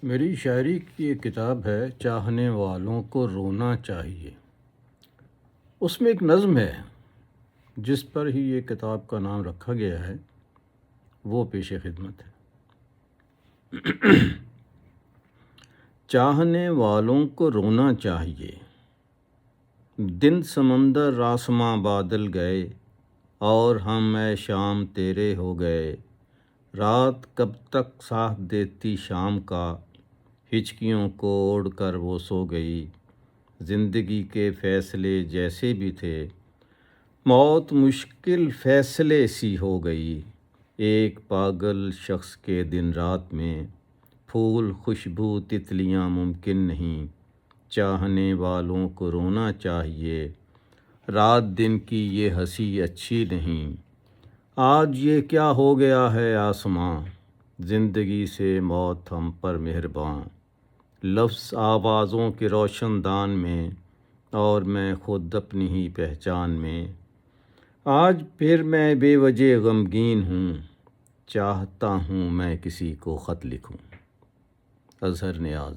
میری شاعری کی ایک کتاب ہے چاہنے والوں کو رونا چاہیے۔ اس میں ایک نظم ہے جس پر ہی یہ کتاب کا نام رکھا گیا ہے، وہ پیش خدمت ہے۔ چاہنے والوں کو رونا چاہیے، دن سمندر آسماں بادل گئے، اور ہم اے شام تیرے ہو گئے۔ رات کب تک ساتھ دیتی شام کا، ہچکیوں کو اوڑھ کر وہ سو گئی۔ زندگی کے فیصلے جیسے بھی تھے، موت مشکل فیصلے سی ہو گئی۔ ایک پاگل شخص کے دن رات میں، پھول خوشبو تتلیاں ممکن نہیں۔ چاہنے والوں کو رونا چاہیے، رات دن کی یہ ہنسی اچھی نہیں۔ آج یہ کیا ہو گیا ہے آسماں، زندگی سے موت ہم پر مہرباں۔ لفظ آوازوں کے روشن دان میں، اور میں خود اپنی ہی پہچان میں۔ آج پھر میں بے وجہ غمگین ہوں، چاہتا ہوں میں کسی کو خط لکھوں۔ اظہر نیاز۔